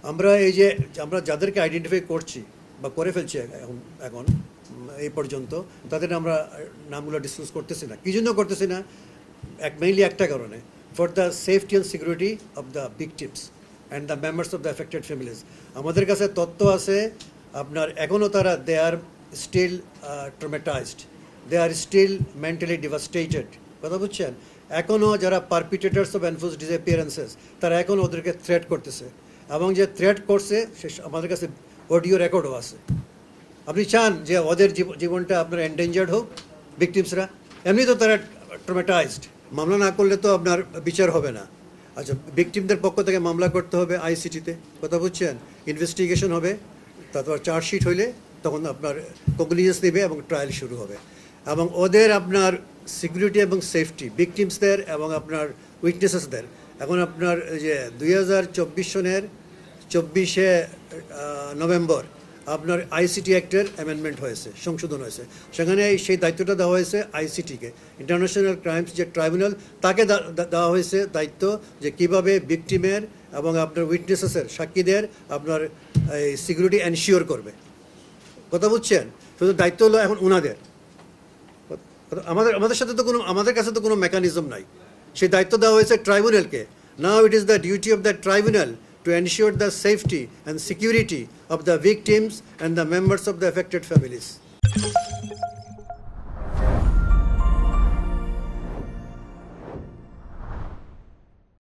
আমরা এই যে আমরা যাদেরকে আইডেন্টিফাই করছি বা করে ফেলছি এখন এই পর্যন্ত, তাদের আমরা নামগুলো ডিসক্লোজ করতেছি না। কী জন্য করতেছি না? মেইনলি একটা কারণে, for the safety and security of the victims and the members of the affected families. আমাদের কাছে তথ্য আছে আপনার এখনও তারা দে আর স্টিল ট্রমেটাইজড, দে আর স্টিল মেন্টালি ডিভাস্টেটেড। কথা বুঝছেন? এখনও যারা পারপিটেটার্স অফ এনফোর্স ডিসঅ্যাপিয়ারেন্সেস তারা এখনও ওদেরকে থ্রেট করতেছে, এবং যে থ্রেট করছে সে আমাদের কাছে অডিও রেকর্ডও আছে। আপনি চান যে ওদের জীবনটা আপনার এন্ডেঞ্জার্ড হোক, ভিকটিমসরা? এমনি তো তারা ট্রমেটাইজড। মামলা না করলে তো আপনার বিচার হবে না। আচ্ছা, ভিকটিমদের পক্ষ থেকে মামলা করতে হবে আইসিটিতে, কথা বুঝছেন? ইনভেস্টিগেশন হবে, তারপর চার্জশিট হইলে তখন আপনার কগনিজেন্স নেবে এবং ট্রায়াল শুরু হবে। এবং ওদের আপনার সিকিউরিটি এবং সেফটি, ভিকটিমসদের এবং আপনার উইটনেসেসদের, এখন আপনার যে 2024 সনের 24শে নভেম্বর আপনার আইসিটি অ্যাক্টের অ্যামেন্ডমেন্ট হয়েছে, সংশোধন হয়েছে। সেখানে সেই দায়িত্বটা দেওয়া হয়েছে আইসিটিকে, ইন্টারন্যাশনাল ক্রাইমস যে ট্রাইব্যুনাল, তাকে দেওয়া হয়েছে দায়িত্ব যে কীভাবে ভিকটিমের এবং আপনার উইটনেসেসের, সাক্ষীদের আপনার এই সিকিউরিটি এনশিওর করবে। কথা বুঝছেন? শুধু দায়িত্ব হলো এখন ওনাদের। আমাদের সাথে তো আমাদের কাছে তো কোনো মেকানিজম নাই। সেই দায়িত্ব দেওয়া হয়েছে ট্রাইব্যুনালকে। Now it is the duty of the tribunal to ensure the safety and security of the victims and the members of the affected families.